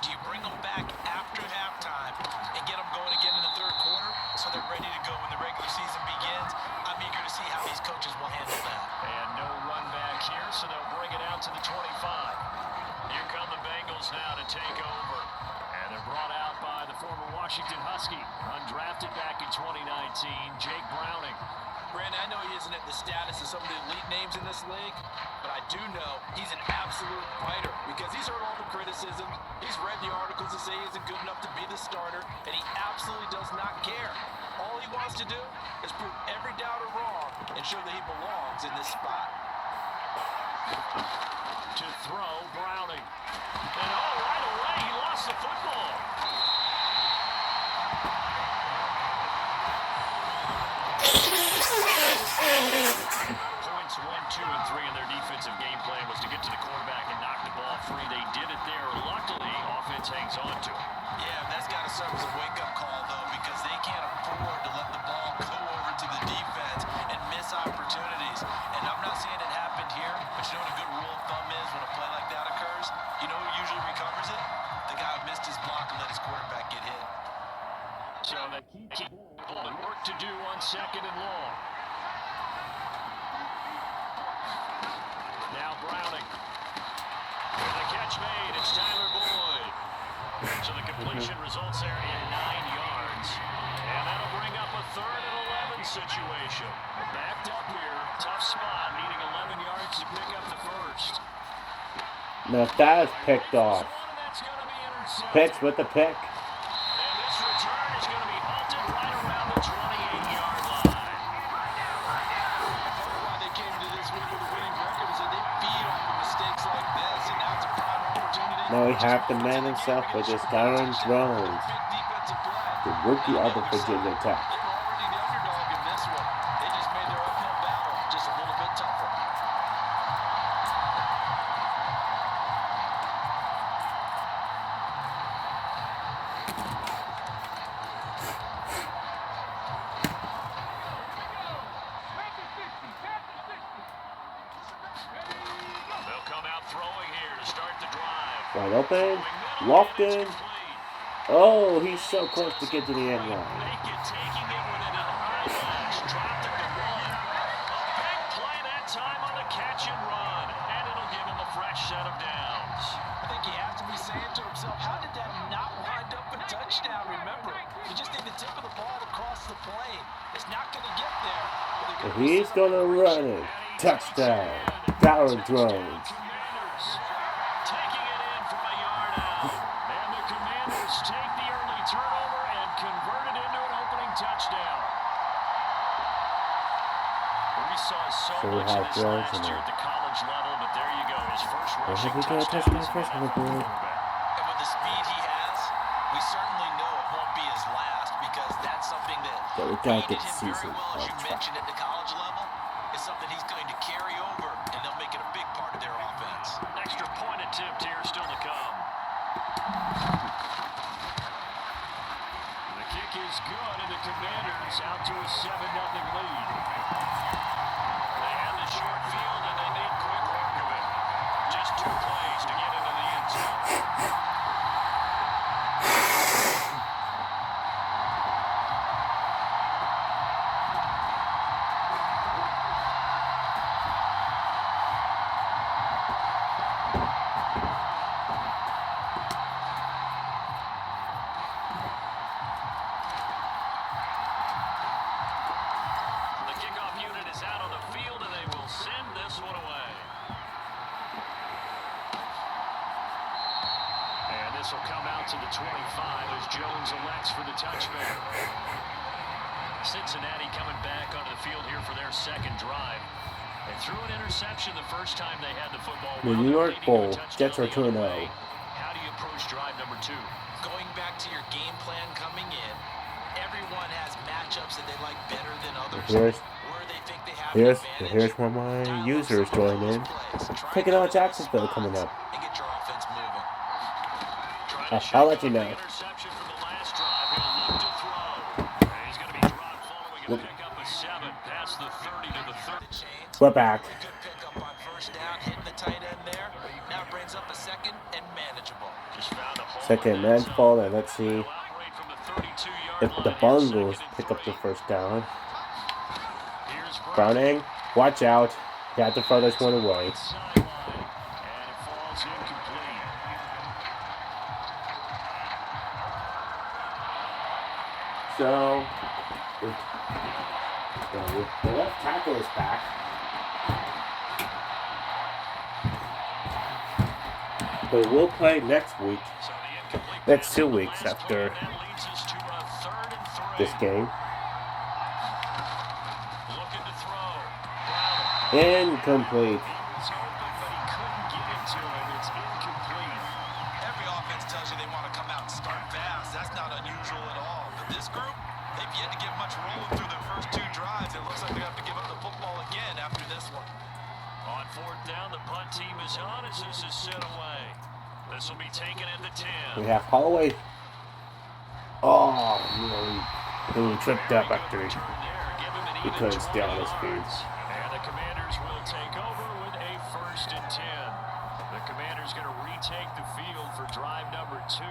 Do you bring them back after halftime and get them going again in the third quarter so they're ready to go when the regular season begins? I'm eager to see how these coaches will handle that. And no run back here, so they'll bring it out to the 25. Here come the Bengals now to take over. And they're brought out by the former Washington Husky, undrafted back in 2019, Jake Browning. Brandon, I know he isn't at the status of some of the elite names in this league, but I do know he's an absolute fighter because he's heard all the criticism. He's read the articles that say he isn't good enough to be the starter, and he absolutely does not care. All he wants to do is prove every doubter wrong and show that he belongs in this spot. To throw, Browning. And right away, he lost the football. Points 1, 2, and 3 in their defensive game plan was to get to the quarterback and knock the ball free. They did it there. Luckily, offense hangs on to it. Yeah, that's got to serve as a wake-up call, though, because they can't afford to let the ball go over to the defense and miss opportunities. And I'm not saying it happened here, but you know what a good rule of thumb is when a play like that occurs? You know who usually recovers it? The guy who missed his block and let his quarterback get hit. So they keep holding work to do on 2nd and long. Now Browning. With the catch made, it's Tyler Boyd. So the completion results there in 9 yards. And that'll bring up a 3rd and 11 situation. Backed up here, tough spot, needing 11 yards to pick up the first. Now that is picked off. Pitch with the pick. And this return is going to be halted right around the 28-yard line. Why they came to this week with a winning record is that they feed off of mistakes like this, and now it's a prime opportunity. Now he has to man himself with his Aaron Jones, the rookie of the Virginia Tech. They were already the underdog in this one. They just made their uphill battle just a little bit tougher. They'll come out throwing here to start the drive. Wide open, Lofton. Oh, he's so close to get to the end line. Taking it within an eyelash, dropped it to 1. A big play that time on the catch and run, and it'll give him a fresh set of downs. I think he has to be saying to himself, how did that not wind up a touchdown? Remember, you just need the tip of the ball across the plane. It's not going to get there. But he's going to run it. Touchdown. Aaron Jones. Taking it in from a yard out. And the Commanders take the early turnover and convert it into an opening touchdown. We saw so much of this last year at the college level, but there you go. His first rushing touchdown as a quarterback. And with the speed he has, we certainly know it won't be his last because that's something that we gotta he get did him season very well, as you on track. mentioned, at the college level. It's something he's going to carry over, and they'll make it a big part of their offense. Extra point attempt here still to come. The kick is good, and the Commanders out to a 7-0 lead. They have the short field, and they need quick work of it. Just 2 plays to get into the end zone. This will come out to the 25 as Jones elects for the touchback. Cincinnati coming back onto the field here for their 2nd drive. They threw an interception the first time they had the football. The New York Bowl, Jets are 2-0. How do you approach drive number 2? Going back to your game plan coming in, everyone has matchups that they like better than others. Here's where my users join in. Taking on Jacksonville coming up. And get your offense moving. I'll let you know. Interception from the last drive. He'll look to throw. And he's going to be dropped following a pickup of 7 past the 30 to the 30. We're back. Good pickup on first down, hitting the tight end there. Now brings up a 2nd and manageable. Just found a hole Second man's ball, and let's see if the Bungles pick up the first down. Browning, watch out. You have to throw this one away. So, the left tackle is back. But we'll play next week. Next 2 weeks after this game. Incomplete. Every offense tells you they want to come out and start fast. That's not unusual at all. But this group, they've yet to get much rolling through their first 2 drives. It looks like they have to give up the football again after this one. On 4th down, the punt team is on as this is set away. This will be taken at the 10. We have Holloway. Oh, he tripped up after he couldn't stay on his feet. And the Commanders will take over with a 1st and 10. The Commanders going to retake the field for drive number 2.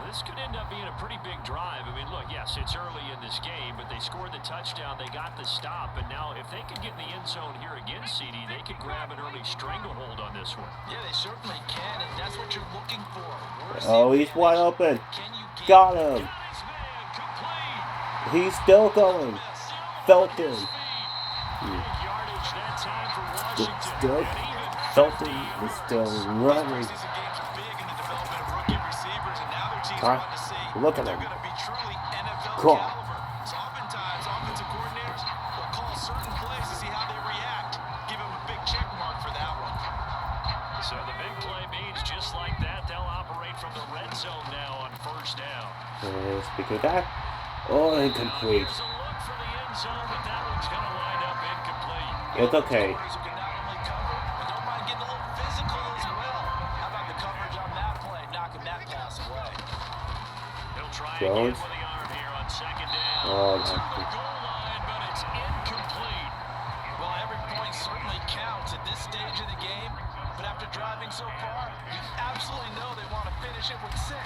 This could end up being a pretty big drive. I mean, look, yes, it's early in this game, but they scored the touchdown. They got the stop. And now if they could get in the end zone here again, CD, they could grab an early stranglehold on this one. Yeah, they certainly can, and that's what you're looking for. Oh, he's wide open. Got him. He's still going. Felton. Felton is still running. Look at him. Cool. So oftentimes, offensive coordinators will call certain plays to see how they react. Give him a big check mark for that one. So the big play means just like that, they'll operate from the red zone now on 1st down. Speaking of that, incomplete. Here's a look for the end zone, but that one's going to wind up incomplete. It's okay. Who can not only cover, but don't mind getting a little physical as well. How about the coverage on that play, knocking that pass away? He'll try Jones. again with the arm here on 2nd down. Oh, to the goal line, but it's incomplete. Well, every point certainly counts at this stage of the game, but after driving so far, you absolutely know they want to finish it with 6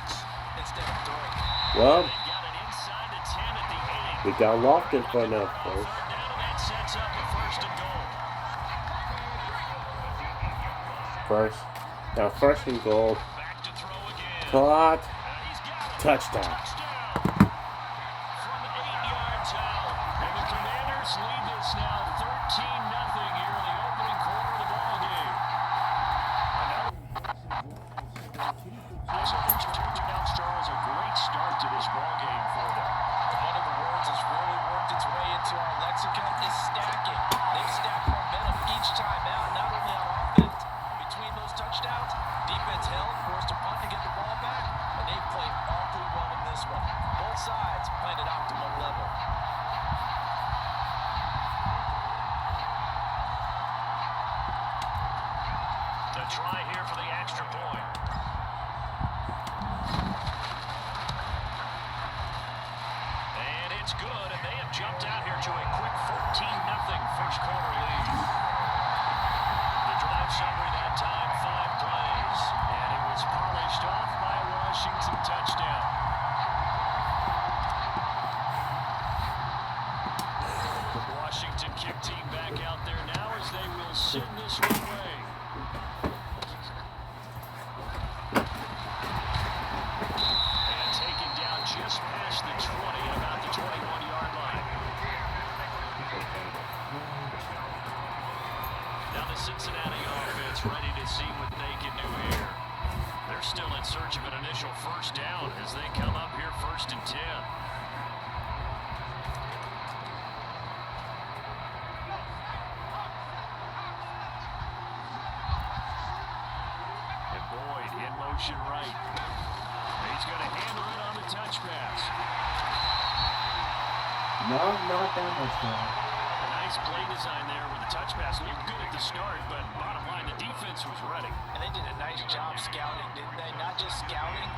instead of 3. Well, They've got it inside the 10 at the 8. we got locked in front of On first. 3rd down, and that sets up a 1st and goal. Now 1st and goal. Back to throw again. Caught. He's got it. Touchdown. From 8 yards out. And the Commanders lead this now 13-0 here in the opening quarter of the ballgame. Charles, a great start to this ballgame for them. One of the words that's really worked its way into our lexicon is stacking. They've stacked momentum each time out, not only on offense. Between those touchdowns, defense held, forced a punt to get the ball back, and they played awfully well in this one. Both sides playing at optimal level. The try here for the extra point. And it's good, and they have jumped out here to a quick 14-0 first quarter lead. The drive summary that time, 5 plays, and it was polished off by a Washington touchdown. Washington kick team back out there now as they will send this one away. And taken down just past the 20 at about the 21-yard line. Now the Cincinnati offense ready to see what they can do here. They're still in search of an initial 1st down as they come up here 1st and 10. And Boyd in motion right. He's going to handle it on the touch pass. No, not that much more. A nice play design there with the touch pass. Looked good at the start, but bottom line, the defense was ready. And they did a nice job scouting, didn't they? Not just scouting,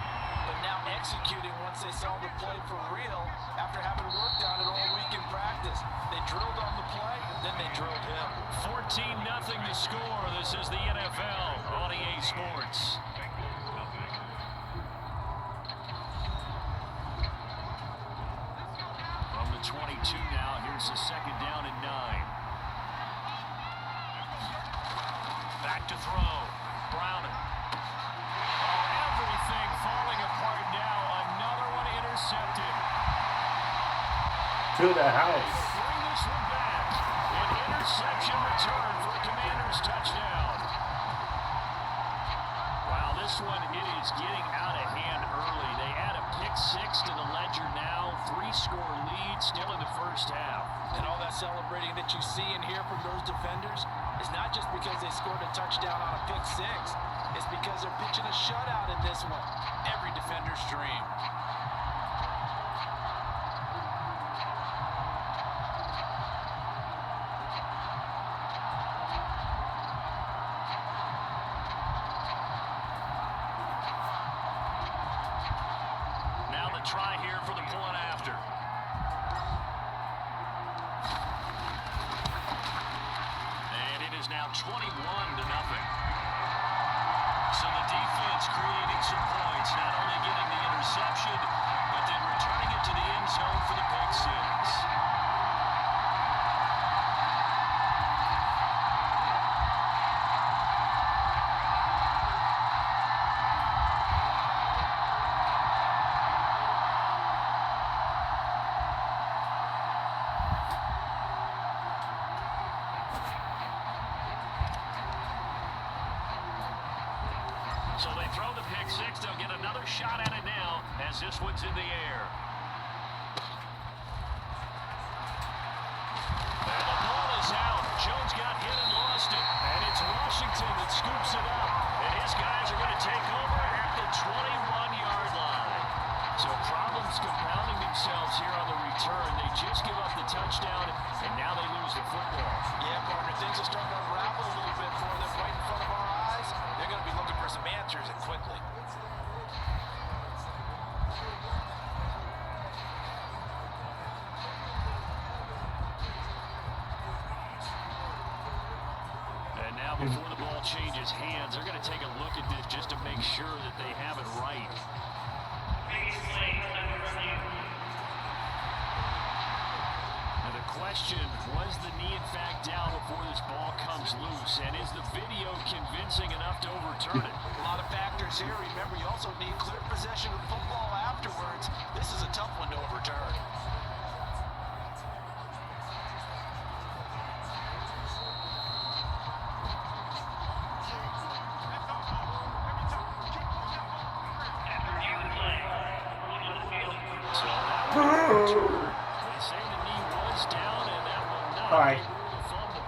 but now executing once they saw the play for real after having worked on it all week in practice. They drilled on the play, then they drilled him. 14-0 to score. This is the NFL on EA Sports. to the house. Bring this one back. An interception return for a Commanders touchdown. Wow, this one, it is getting out of hand early. They add a pick six to the ledger now. 3-score lead still in the first half. And all that celebrating that you see and hear from those defenders is not just because they scored a touchdown on a pick six. It's because they're pitching a shutout in this one. Every defender's dream. Now the try here for the point after. And it is now 21-0. So the defense creating some points, not only getting the interception, but then returning it to the end zone for the pick six. So they throw the pick six. They'll get another shot at it now as this one's in the air. And the ball is out. Jones got hit and lost it. And it's Washington that scoops it up. And his guys are going to take over at the 21-yard line. So problems compounding themselves here on the return. They just give up the touchdown, and now they lose the football. Yeah, partner, things are starting to unravel a little bit for them right in front of our eyes. They're going to be looking for some answers and quickly. And now before the ball changes hands, they're going to take a look at this just to make sure that they have it right. Now the question, was the knee in fact down before this ball comes loose? And is the video convincing enough to overturn it? A lot of factors here. Remember, you also need clear possession of football afterwards. This is a tough one to overturn. So that will overturn. They say the knee was down, and that will not All right. be the fumble.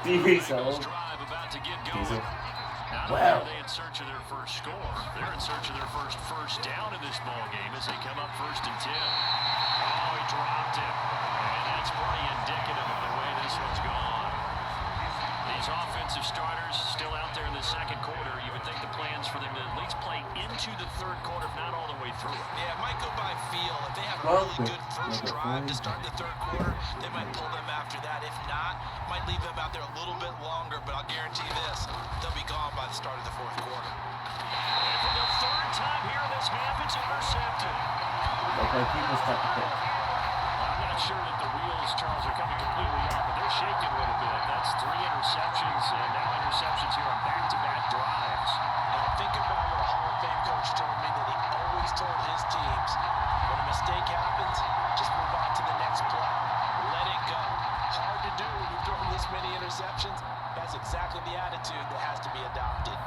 Diesel. Bengals drive about to get going. Diesel. Not only Wow. are they in search of their first score, they're in search of their first down in this ball game as they come up 1st and 10. Oh, he dropped it. And that's pretty indicative of the way this one's gone. These offensive starters still out there in the second quarter. You would think the plans for them to at least play into the third quarter, if not all the way through it. Yeah, it might go by feel. If they have a Well, really good first drive to start the third quarter, they might pull them after that. If not, might leave them out there a little bit longer, but I'll guarantee this, they'll be gone by the start of the fourth quarter. And for the third time here in this half, it's intercepted. Okay, people start to pick. I'm not sure that the wheels, Charles, are coming completely off, but they're shaking a little bit. That's 3 interceptions, and now interceptions here on back-to-back drives. Now think about what a Hall of Fame coach told me that he always told his teams, when a mistake happens, just move on to the next play. Let it go. Hard to do when you're throwing this many interceptions. That's exactly the attitude that has to be adopted.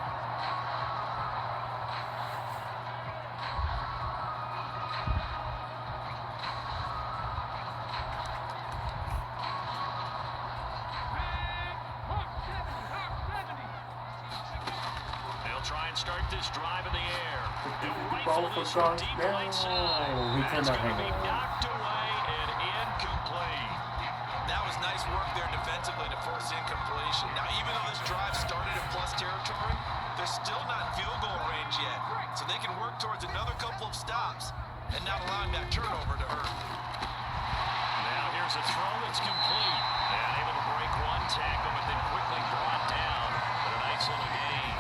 They'll try and start this drive in the air. The Rifle ball for this one Gronk deep now. right side. He turned That's out going to be hanging. knocked away and incomplete. That was nice work there defensively to force incompletion. Now, even though this drive started in plus territory, they're still not in field goal range yet. So they can work towards another couple of stops and not allowing that turnover to hurt. Now here's a throw that's complete. And able to break one tackle, but then quickly brought down. But a nice little gain.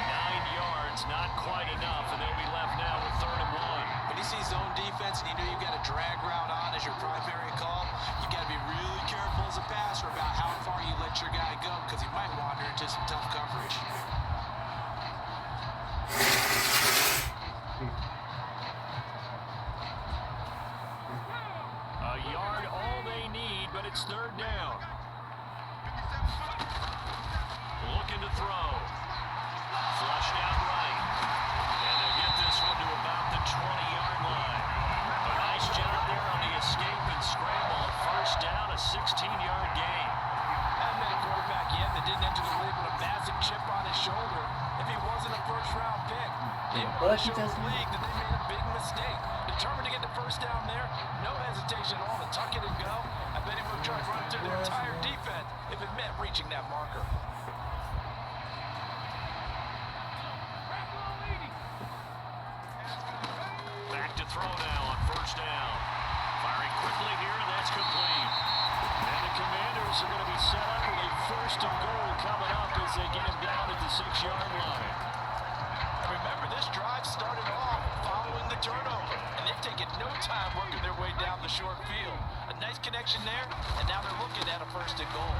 9 yards, not quite enough, and they'll be left now with 3rd and 1. When you see zone defense and you know you've got a drag route on as your primary call, you got to be really careful as a passer about how far you let your guy go because he might wander into some tough coverage. it's third down. Looking to throw. Flushed out right. And they'll get this one to about the 20-yard line. A nice job there on the escape and scramble. First down, a 16-yard gain. That made a quarterback yet that didn't enter the league with a massive chip on his shoulder. If he wasn't a first-round pick, they want to show the league that they made a big mistake. Determined to get the first down there, no hesitation at all to tuck it and go. I bet he would have tried to run through the entire defense if it meant reaching that marker. Back to throw now on first down. Firing quickly here, and that's complete. And the Commanders are going to be set up with a first and goal coming up as they get him down at the 6-yard line. Remember, this drive started off following the turnover, and they've taken no time working their way down the short field. A nice connection there, and now they're looking at a first and goal.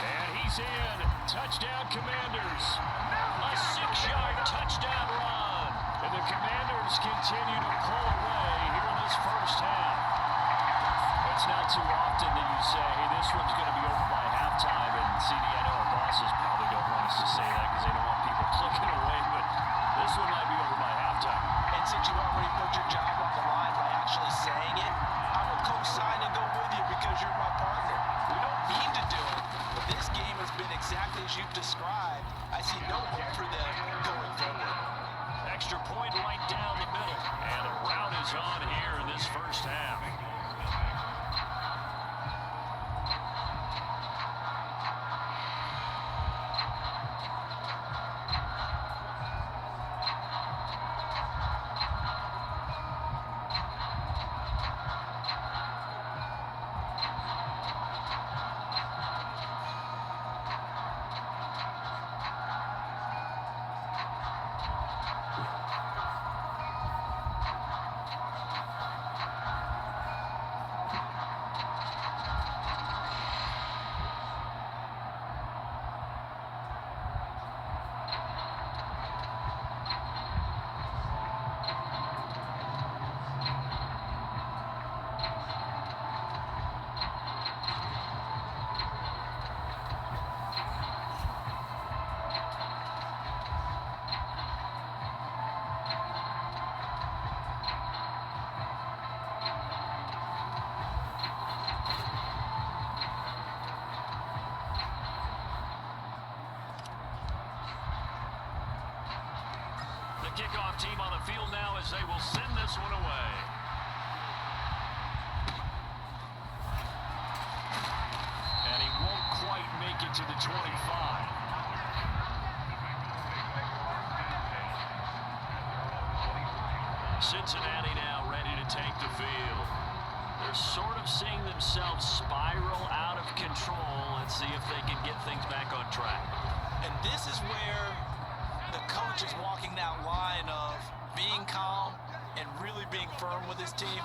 And he's in. Touchdown, Commanders. A 6-yard touchdown run. And the Commanders continue to pull away here in this first half. It's not too often that you say, hey, this one's going to be over by halftime. And CD, I know our bosses probably don't want us to say that because they don't want people clicking away, but this one might be over by halftime. And since you already put your job on the line by actually saying it, I will co-sign and go with you because you're my partner. We don't mean to do it, but this game has been exactly as you've described. I see no hope for them going forward. Extra point right down the middle. And the route is on here in this first half. Kickoff team on the field now as they will send this one away. And he won't quite make it to the 25. Cincinnati now ready to take the field. They're sort of seeing themselves spiral out of control. Let's see if they can get things back on track. And this is where the coach is walking that line of being calm and really being firm with his team.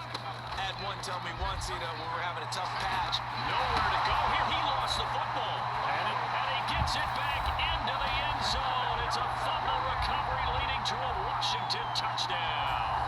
Had one tell me once, when we're having a tough patch. Nowhere to go here. He lost the football. And he gets it back into the end zone. It's a fumble recovery leading to a Washington touchdown.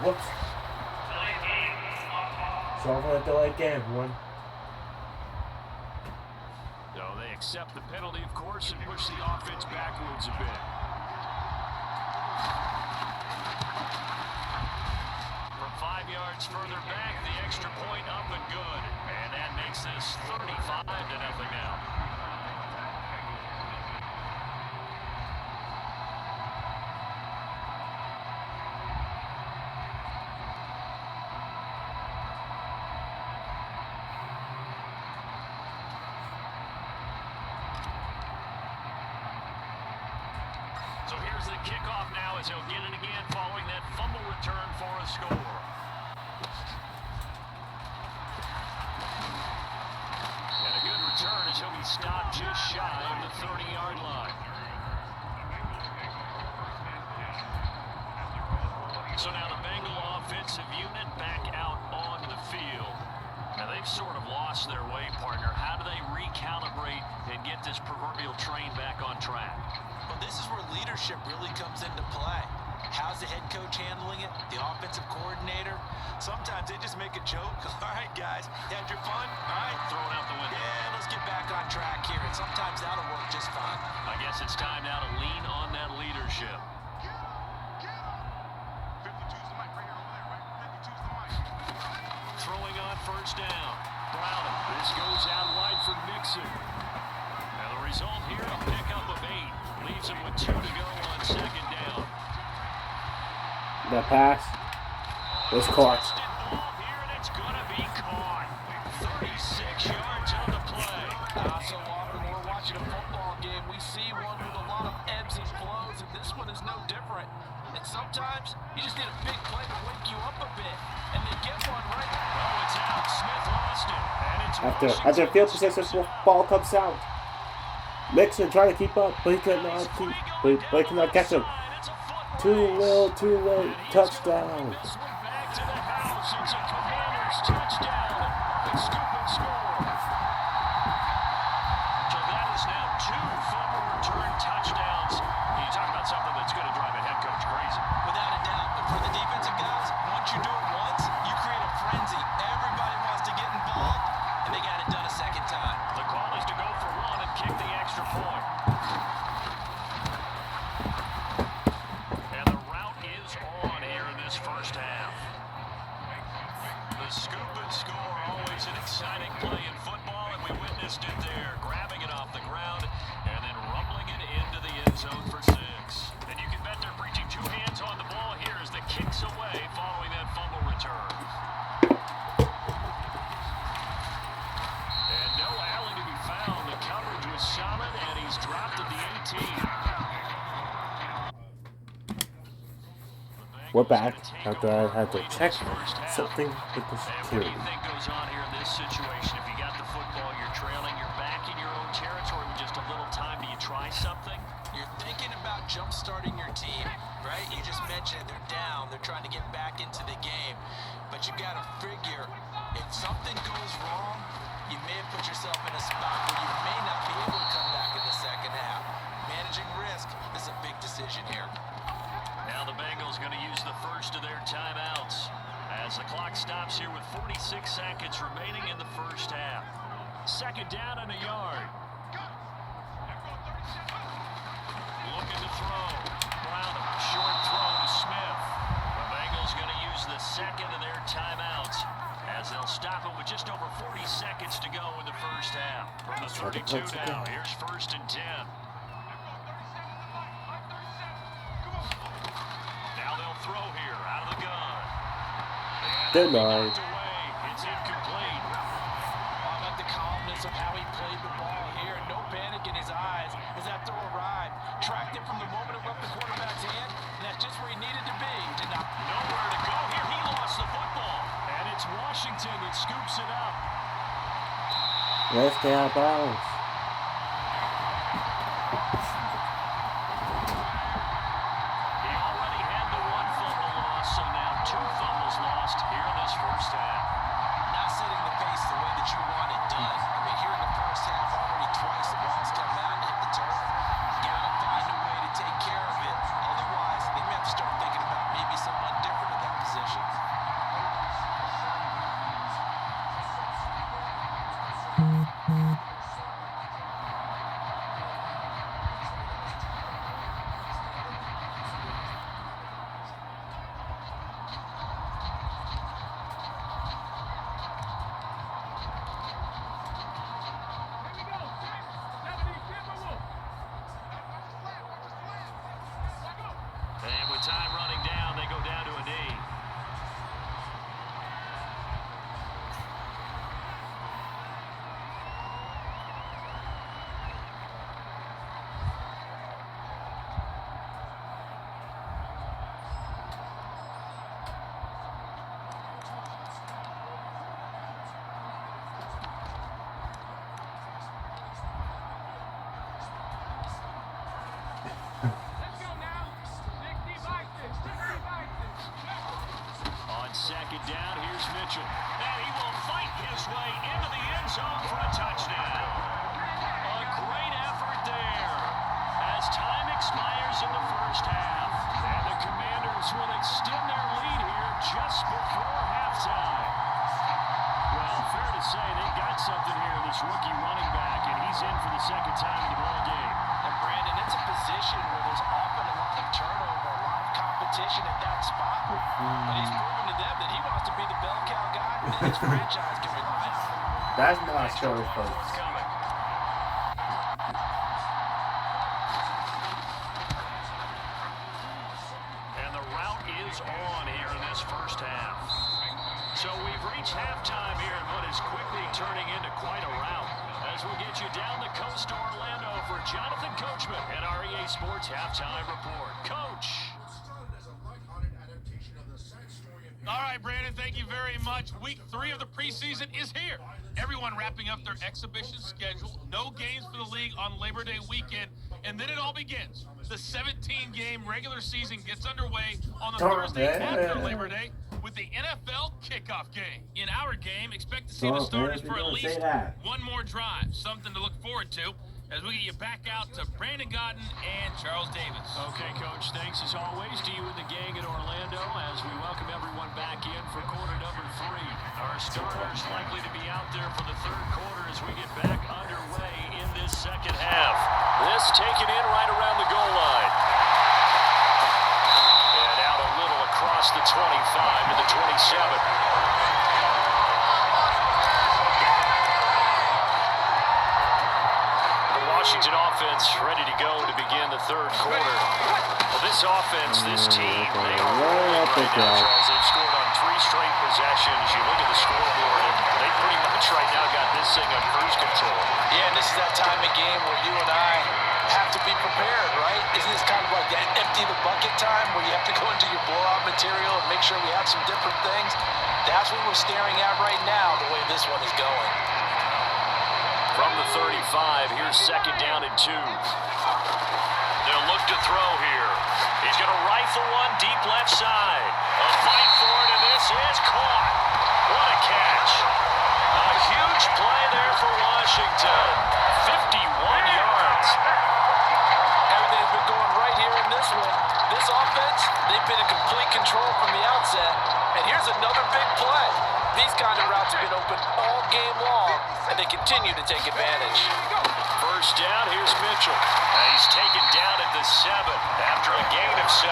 Whoops. Solve a delay game, one. So they accept the penalty, of course, and push the offense backwards a bit. From 5 yards further back, the extra point up and good. And that makes this 35-0 now. the kickoff now as he'll get it again following that fumble return for a score. And a good return as he'll be stopped just shy of the 30-yard line. So now the Bengal offensive unit back out on the field. Now they've sort of lost their way, partner. How do they recalibrate and get this proverbial train back on track? Well, this is where leadership really comes into play. How's the head coach handling it? The offensive coordinator? Sometimes they just make a joke. All right, guys, had your fun? All right, Throw it out the window. yeah, let's get back on track here. And sometimes that'll work just fine. I guess it's time now to lean on that leadership. Throwing on first down. Brown. This goes out wide for Mixon. And the result here, a pickup of 8. Leaves him with 2 to go on second down. That pass was caught. Ball here, and it's going to be caught. 36 yards on the play. So often when we're watching a football game, we see one with a lot of ebbs and flows, and this one is no different. And sometimes you just need a big play to wake you up a bit, and they get one right. Oh, it's out. Smith lost it. And it's After field position, ball comes out. Mixon trying to keep up, but he cannot catch him. Too late, touchdown. This one back to the house. It's a Commanders touchdown. They scoop and score. So that is now 2 fumble return touchdowns. You talk about something that's going to drive a head coach crazy. Without a doubt. But for the defensive guys, once you do it once, you create a frenzy. Everybody wants to get involved, and they got it done a second time. The call is to go for 1 and kick the extra point. And the route is on here in this first half. The scoop and score, always an exciting play in football, and we witnessed it there. Grabbing it off the ground and then rumbling it into the end zone for 6. And you can bet they're preaching 2 hands on the ball here as the kick's away following that fumble return. And no alley to be found. The coverage was solid, and he's dropped at the 18. We're back after I had to check something with the And what do security. you think goes on here in this situation? If you got the football, you're trailing, you're back in your own territory with just a little time. Do you try something? You're thinking about jump-starting your team, right? You just mentioned they're down. They're trying to get back into the game. But you got to figure, if something goes wrong, you may have put yourself in a spot where you may not be able to come back in the second half. Managing risk is a big decision here. Now the Bengals going to use the first of their timeouts as the clock stops here with 46 seconds remaining in the first half. Second down and a yard. Looking to throw. Brown, short throw to Smith. The Bengals going to use the second of their timeouts as they'll stop it with just over 40 seconds to go in the first half. From the 32 now, here's 1st and 10. Now they'll throw here out of the gun. Denied. It's incomplete. I like the calmness of how he played the ball here, and no panic in his eyes as that throw arrived. Tracked it from the moment it left the quarterback's hand, and that's just where he needed to be. Did not Nowhere to go here. He lost the football. And it's Washington that scoops it up. Let's stay out of bounds. He already had the 1 fumble loss, so now 2 fumbles lost here in this first half. not setting the pace the way that you want it done. I mean, here in the first half, already twice the ball's come out and hit the turf. You got to find a way to take care of it. Otherwise, they may have to start thinking about maybe someone different in that position. this franchise can rely on. That's not a story, folks. And the route is on here in this first half. So we've reached halftime here in what is quickly turning into quite a rout. As we'll get you down the coast to Orlando for Jonathan Coachman and our EA Sports Halftime Report. Coach. All right, Brandon, thank you very much. Week 3 of the preseason is here. Everyone wrapping up their exhibition schedule. No games for the league on Labor Day weekend. And then it all begins. The 17-game regular season gets underway on the Thursday after Labor Day with the NFL kickoff game. In our game, expect to see the starters for at least one more drive. Something to look forward to as we get you back out to Brandon Godden and Charles Davis. Okay, Coach, thanks as always to you and the gang in Orlando as we welcome everyone back in for quarter number 3. Our starters likely to be out there for the third quarter as we get back underway in this second half. This taken in right around the goal line. And out a little across the 25 to the 27. Washington offense ready to go to begin the third quarter. Well, this offense, this team, they are rolling right now, Charles. They've scored on 3 straight possessions. You look at the scoreboard, and they pretty much right now got this thing on cruise control. Yeah, and this is that time of game where you and I have to be prepared, right? Isn't this kind of like that empty the bucket time where you have to go into your blowout material and make sure we have some different things? That's what we're staring at right now, the way this one is going. From the 35, here's second down and 2. They'll look to throw here. He's going to rifle one deep left side. A fight for it, and this is caught. What a catch. A huge play there for Washington. 51 yards. Everything's been going right here in this one. This offense, they've been in complete control from the outset. And here's another big play. These kind of routes have been open all game long, and they continue to take advantage. First down, here's Mitchell. And he's taken down at the 7 after a gain of 7.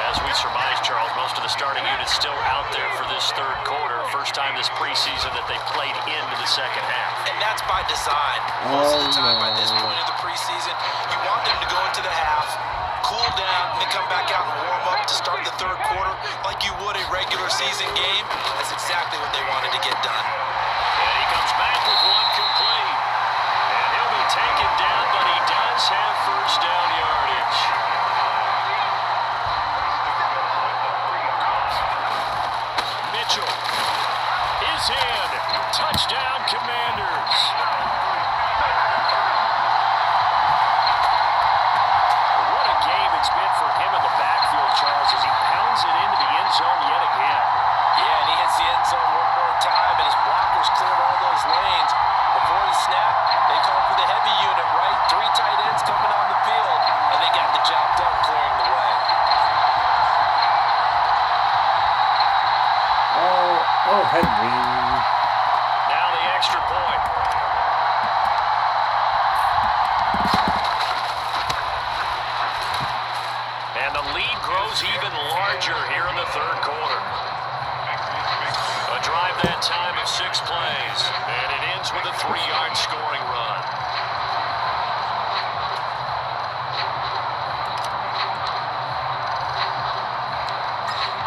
As we surmise, Charles, most of the starting units still out there for this third quarter. First time this preseason that they played into the second half. And that's by design. Most of the time by this point in the preseason, you want them to go into the half, cool down, and then come back out and warm up to start the third quarter like you would a regular season game. That's exactly what they wanted to get done. And he comes back with one complete. And he'll be taken down, but he does have first down yardage. Mitchell is in. Touchdown, Commanders. What a game it's been for him in the backfield, Charles, as he pounds it into the end zone yet again. Yeah, and he hits the end zone one more time, and his blockers cleared all those lanes. Before the snap, they called for the heavy unit, right? 3 tight ends coming on the field, and they got the job done clearing the way. Oh, Henry. Now the extra point. And the lead grows even larger here in the third quarter. A drive that time of 6 plays, and it ends with a 3-yard scoring run.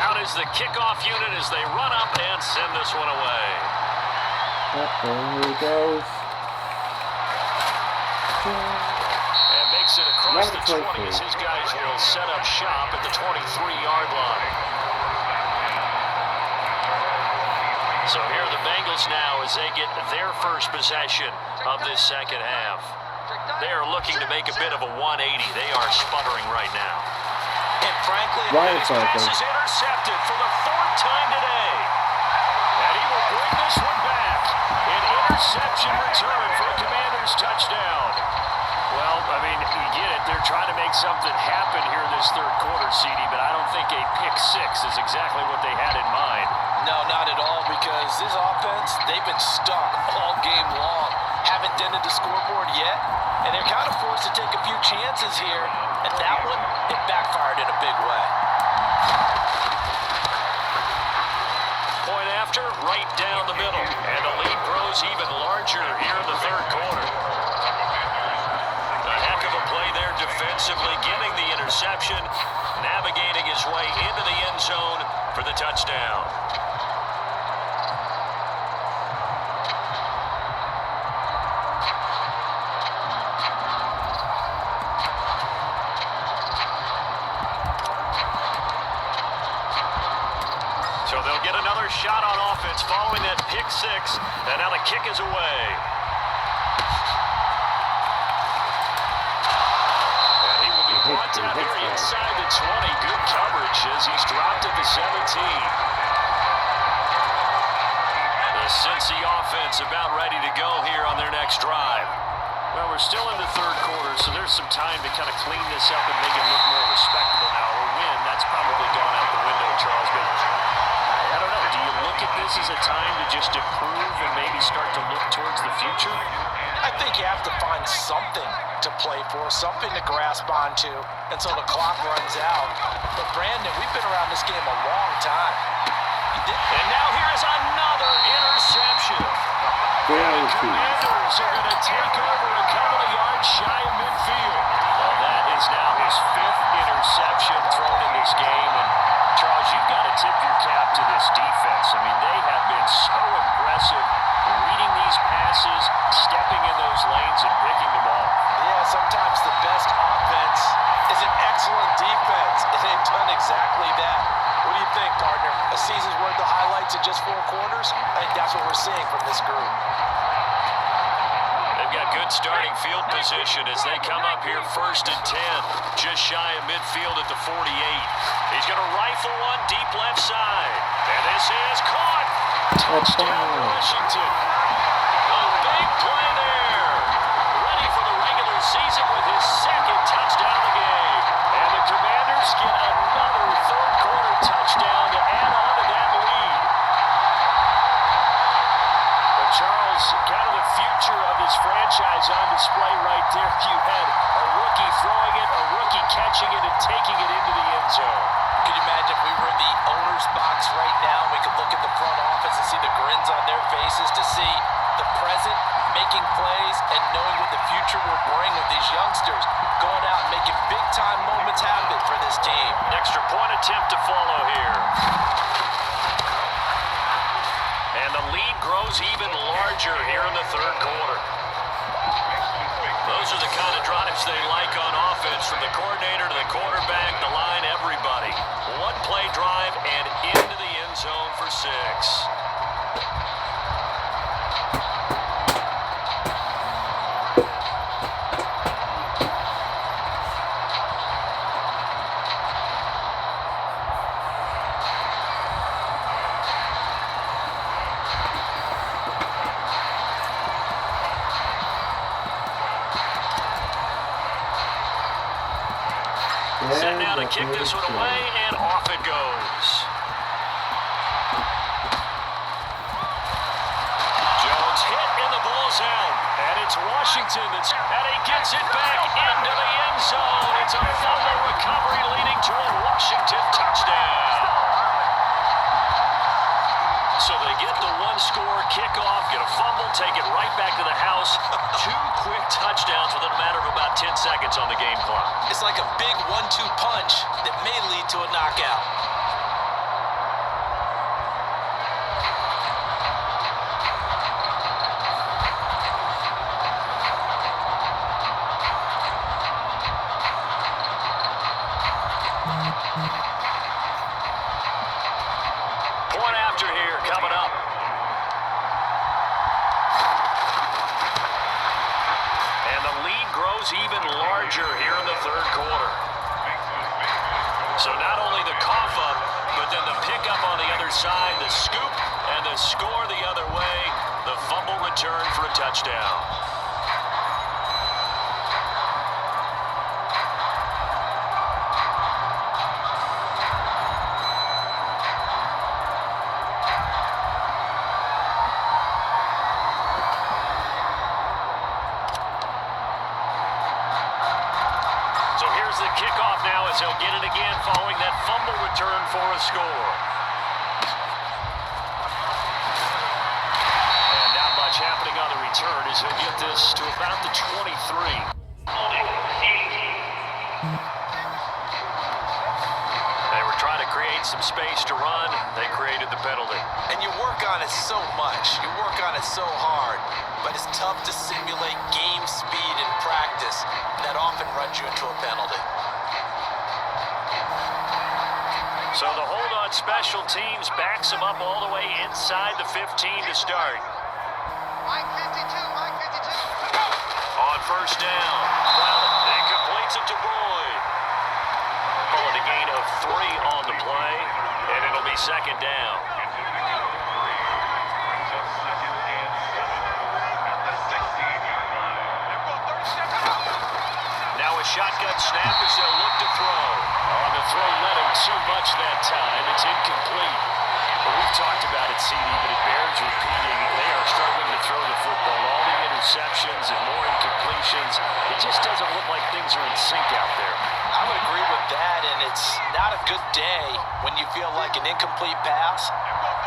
Out is the kickoff unit as they run up and send this one away. There he goes. And makes it across the 20 as his guys will set up shop at the 23-yard line. So here are the Bengals now as they get their first possession of this second half. They are looking to make a bit of a 180. They are sputtering right now. And frankly, this pass is intercepted for the 4th time today. And he will bring this one back. An interception return for a Commanders touchdown. Well, I mean, you get it. They're trying to make something happen here this third quarter, CD, but I don't think a pick 6 is exactly what they had in mind. No, not at all, because this offense, they've been stuck all game long. Haven't dented the scoreboard yet, and they're kind of forced to take a few chances here, and that one, it backfired in a big way. Point after, right down the middle, and the lead grows even larger here in the third quarter. A heck of a play there defensively, getting the interception, navigating his way into the end zone for the touchdown. So they'll get another shot on offense following that pick six, and now the kick is away. And he will be brought down here inside the 20. Good coverage as he's dropped at the 17. The Cincy offense about ready to go here on their next drive. Well, we're still in the third quarter, so there's some time to kind of clean this up and make it look more respectable now. A win, that's probably gone out the window, Charles, but I don't know. Do you look at this as a time to just improve and maybe start to look towards the future? I think you have to find something to play for, something to grasp onto until the clock runs out. But Brandon, we've been around this game a long time. And now here is another interception. The Commanders are going to take over a couple of yards shy of midfield. Well, that is now his 5th interception thrown in this game. And Charles, you've got to tip your cap to this defense. I mean, they have been so impressive reading these passes, stepping in those lanes, and picking them off. Yeah, sometimes the best offense is an excellent defense, and they've done exactly that. What do you think, partner? A season's worth of highlights in just 4 quarters? I think that's what we're seeing from this group. They've got good starting field position as they come up here 1st and 10, just shy of midfield at the 48. He's going to rifle one deep left side, and this is caught. Touchdown, Washington. A big play there. Ready for the regular season with his 2nd touchdown of the game. And the Commanders get another third quarter touchdown to add on to that lead. But Charles, kind of the future of this franchise on display right there. You had a rookie throwing it, a rookie catching it, and taking it into the end zone. Could you imagine if we were in the owner's box right now and we could look at the front office and see the grins on their faces, to see the present making plays and knowing what the future will bring with these youngsters going out and making big-time moments happen for this team. Extra point attempt to follow here. And the lead grows even larger here in the third quarter. Those are the kind of drives they like on offense, from the coordinator to the quarterback, the line, everybody. One play drive and into the end zone for 6. Set now to kick this one away, and off it goes. Jones hit in the ball zone, and it's Washington and he gets it back into the end zone. It's a fumble recovery leading to a Washington touchdown. So they get the one-score kickoff, get a fumble, take it right back to the house. 2 quick touchdowns within a matter of about 10 seconds on the game clock. It's like a big 1-2 punch that may lead to a knockout. Point after here coming up. And the lead grows even larger here in the third quarter. So not only the cough up, but then the pickup on the other side, the scoop, and the score the other way. The fumble return for a touchdown. So here's the kickoff now as he'll get it again following that fumble return for a score. return as he'll get this to about the 23. They were trying to create some space to run. They created the penalty. And you work on it so much. You work on it so hard. But it's tough to simulate game speed in practice. That often runs you into a penalty. So the hold on special teams backs him up all the way inside the 15 to start. Mike 52, Mike 52. On first down. Well, he completes it to Boyd. Call it a gain of 3 on the play, and it'll be second down. Now a shotgun snap as they'll look to throw. On the throw, led him too much that time. It's incomplete. But we've talked about it, CD, but it bears repeating. They are struggling to throw the football. All the interceptions and more incompletions. It just doesn't look like things are in sync out there. I would agree with that, and it's not a good day when you feel like an incomplete pass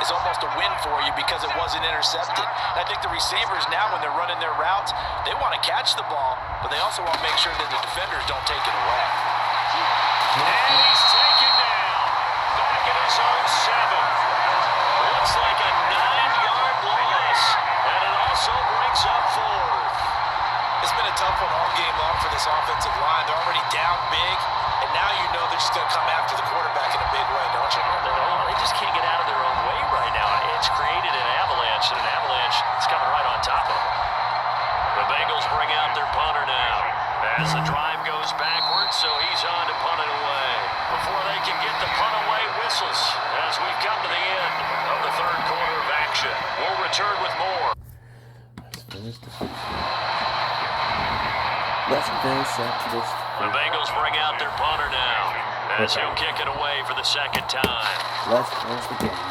is almost a win for you because it wasn't intercepted. And I think the receivers now, when they're running their routes, they want to catch the ball, but they also want to make sure that the defenders don't take it away. And he's taken down. Back in his own 7. Looks like a 9-yard loss, and it also brings up 4th. It's been a tough one all game long for this offensive line. They're already down big, and now you know they're just going to come after the quarterback in a big way, don't you? They just can't get out of their own way right now. It's created an avalanche, and an avalanche is coming right on top of them. The Bengals bring out their punter now. As the drive goes backwards, so he's on to punt it away. Before they can get the punt away, whistles as we've come to the end of the third quarter of action. We'll return with more. Let's finish up this. The Bengals bring out their punter now as he'll kick it away for the second time. Let's finish the game.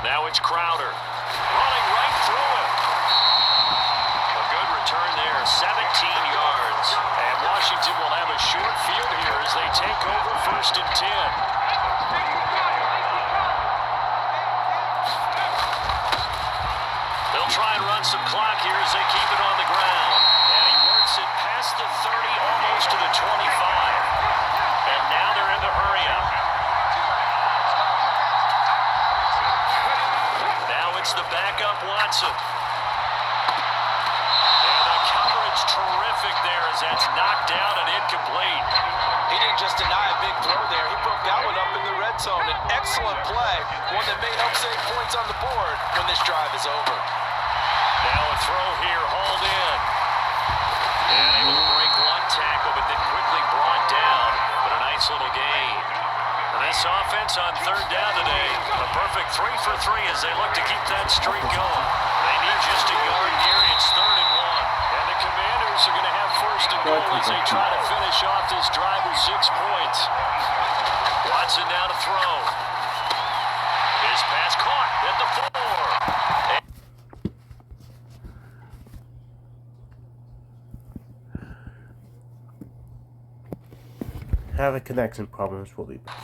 Now it's Crowder running right through it. A good return there, 17 yards. And Washington will have a short field here as they take over 1st and 10. They'll try and run some clock here as they keep it on the ground. And he works it past the 30, almost to the 25. And now they're in the hurry-up. Now it's the backup Watson. And the coverage terrific there as that's knocked down and incomplete. He didn't just deny a big throw there. He broke that one up in the red zone. An excellent play, one that may help save points on the board when this drive is over. Now a throw here, hauled in. And able to break one tackle, but then quickly brought down. But a nice little gain. And this offense on third down today, a perfect 3 for 3 as they look to keep that streak going. They need just a yard here. It's 3rd and 1. And the Commanders are going to have 1st and goal as they try to finish off this drive with 6 points. Watson down to throw. His pass caught at the 4. Having connection problems. We'll be back.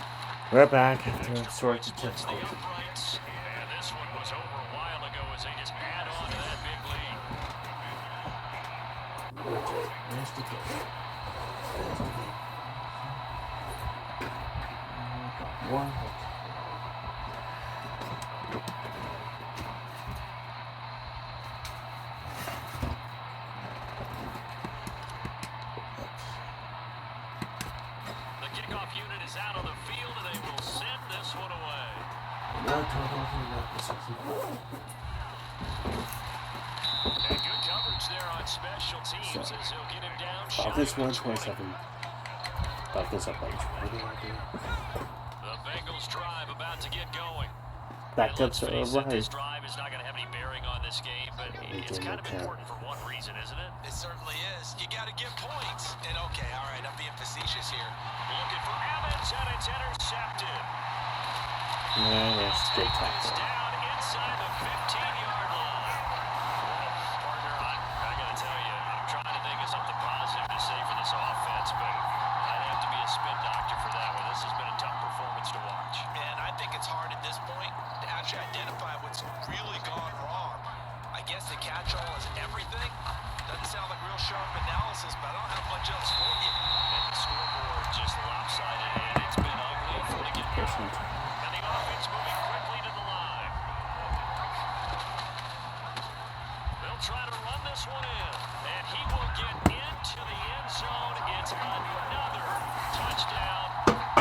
We're back after a short difficulty. And this one was over a while ago as they just add on to that big lead. One. The kickoff unit is out on the field and they will send this one away. And good coverage there on special teams as he'll get him down. Falcons 127. Falcons up on 20. The Bengals drive about to get going. Back up Let's to face it, right. this drive is not going to have any bearing on this game, but it's kind of important for one reason, isn't it? It certainly is. You got to get points. And okay, all right, I'm being facetious here. Looking for Evans, and it's intercepted. Yeah, that's good It's tackle. down inside the 15-yard line. Partner, I got to tell you, I'm trying to think of something positive to say for this offense, but I'd have to be a spin doctor for that one. This has been a tough performance to watch. And I think it's hard at this point to guess the catch-all is everything. Doesn't sound like real sharp analysis, but I don't have much else for you. And the scoreboard just lopsided, and it's been ugly from the get-go. And the offense moving quickly to the line. They'll try to run this one in, and he will get into the end zone. It's another touchdown.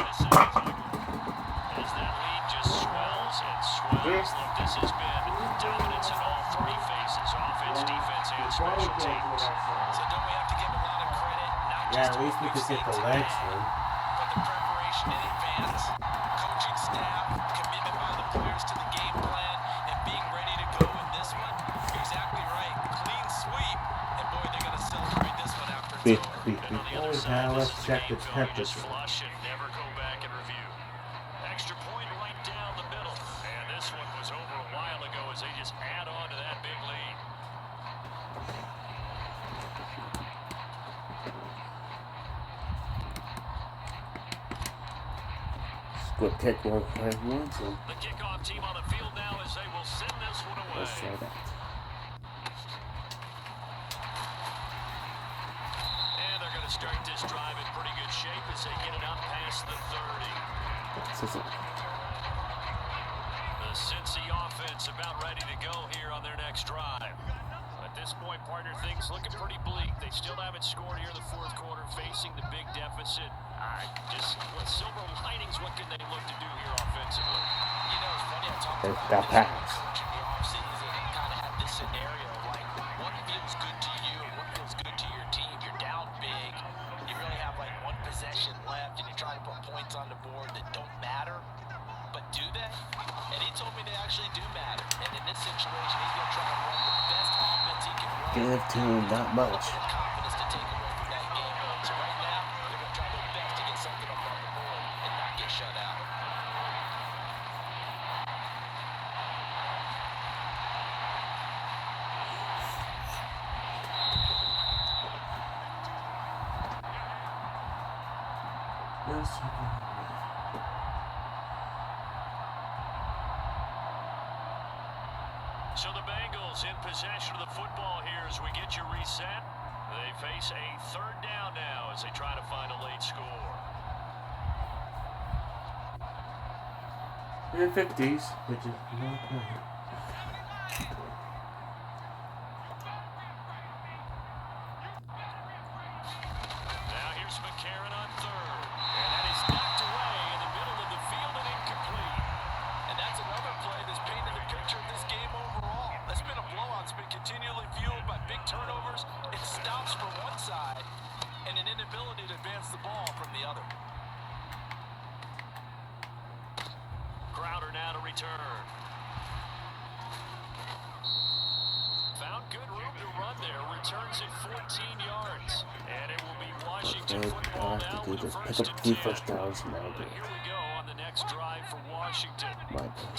This is as that lead just swells and swells. Look, this has been dominance in all three phases: offense, defense, and special teams. So don't we have to give a lot of credit, not just Yeah, at least we could get the legs through. but the preparation in advance, coaching staff, commitment by the players to the game plan, and being ready to go in this one? You're exactly right. Clean sweep, and boy, they're going to celebrate this one after it's over. And on the other side, this is a game film you just flush and never go back and review. Extra point right down the middle. And this one was over a while ago as they just add on to that big lead. Good kick one five one, so The kickoff team on the field now as they will send this one away. let's try that. And they're going to start this drive in pretty good shape as they get it up past the 30. The Cincy offense about ready to go here on their next drive. At this point, partner, things looking pretty bleak. They still haven't scored here in the fourth quarter, facing the big deficit. Just what silver linings, what can they look to do here offensively? You know, it's funny, I talked They about got this pass. coach in the offseason and kind of had this scenario, like, what feels good to you and what feels good to your team? You're down big, you really have like one possession left, and you're trying to put points on the board that don't matter, but do they? And he told me they actually do matter, and in this situation, he's going to try to run the best offense he can run. Give to him not much. And confidence to take away from that game. So right now, they're going to try their best to get something up on the board and not get shut out. So the Bengals in possession of the football here as we get you reset. They face a third down now as they try to find a late score. In the 50s, which is not bad. Now here's McCarron on third. And that is knocked away in the middle of the field and incomplete. And that's another play that's painted a picture of this game overall. It's been a blowout. It's been continually fueled by big turnovers. It stops from one side and an inability to advance the ball from the other. Crowder now to return. Found good room to run there. Returns it 14 yards. And it will be Washington football now with a Pick first up and 10. 2 first downs now. Here we go on the next drive for Washington.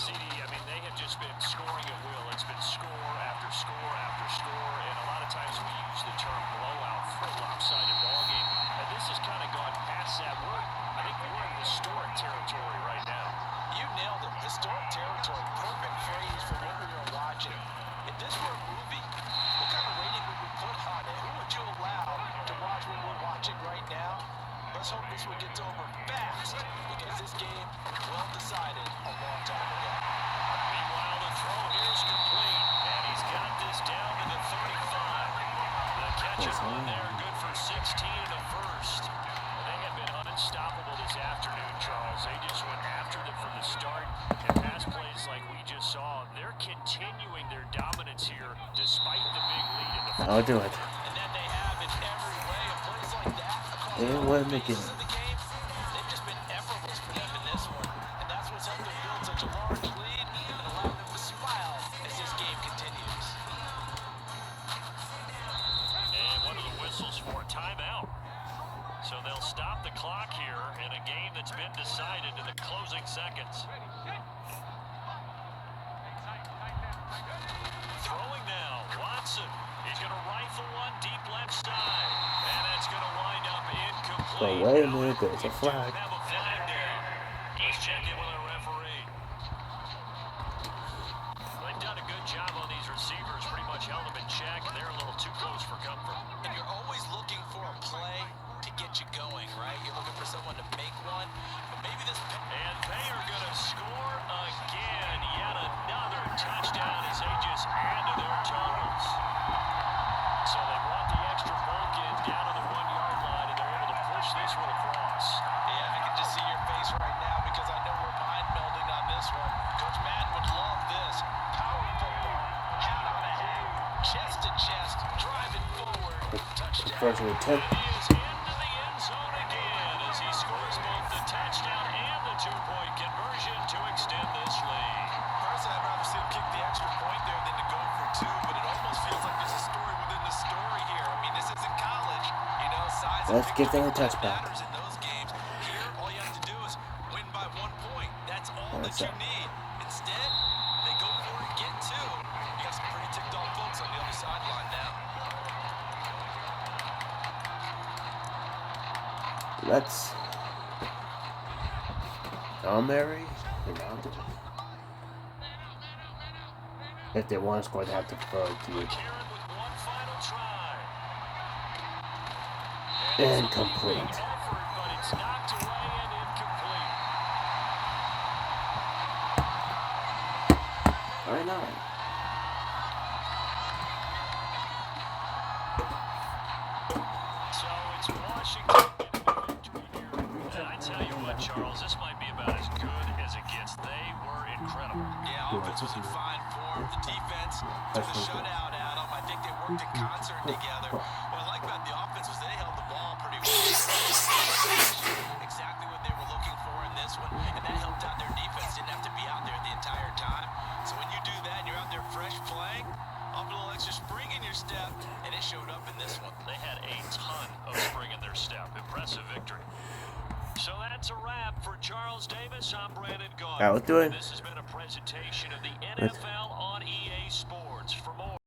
CD, I mean, they have just been scoring at will. It's been score after score after score, and a lot of times we use the term blowout for a lopsided ball game. And this has kind of gone past that. I think we're in historic territory right now. You nailed it. Historic territory. Perfect phrase for what we are watching. If this were a movie, what kind of rating would we put on it? Who would you allow to watch what we're watching right now? Let's hope this one gets over fast, because this game well decided a long time ago. Meanwhile, the throw here is complete, and he's got this down to the 35. The catch and run there, good for 16 in the first. They have been unstoppable this afternoon, Charles. They just went after them from the start, and pass plays like we just saw, they're continuing their dominance here despite the big lead in the first. I'll do it. And then they have in every way a place like that across They all win the phases game. of the game. They've just been effortless for them in this one. And that's what's helped them build such a large lead and allowed them to smile as this game continues. And one of the whistles for a timeout. So they'll stop the clock here in a game that's been decided in the closing seconds. Throwing now, Watson. He's going to rifle one deep left side. And it's going to wind up incomplete. But wait a minute, there's a flag. Have a flag down. Let's check in with a referee. They've done a good job on these receivers, pretty much first and 10. He is into the end zone again as he scores both the touchdown and the two-point conversion to extend this lead. Personally, I'd rather see him kick the extra point there than to go for two, but it almost feels like there's a story within the story here. I mean, this isn't college. You know, size Let's and get picture that touchback. matters in those games. Here, all you have to do is win by 1 point. That's all that you need. Instead, they go for it, get two. You got some pretty ticked off folks on the other sideline now. Let's Mary and if they want to score, they have to throw it to you. Incomplete. Why not? So it's Washington. And I tell you what, Charles, this might be about as good as it gets. They were incredible. Yeah, offense was in fine form. The defense took a shutout at them. I think they worked in concert together. What I like about the offense was they held the ball pretty well. Exactly what they were looking for in this one, and that helped out their defense. Didn't have to be out there the entire time. So when you do that and you're out there fresh playing, off a little extra spring in your step, and it showed up in this one. They had a ton of spring in their step. Impressive victory. So that's a wrap for Charles Davis. I'm Brandon Gaudin. Let's do it. This has been a presentation of the NFL on EA Sports. For more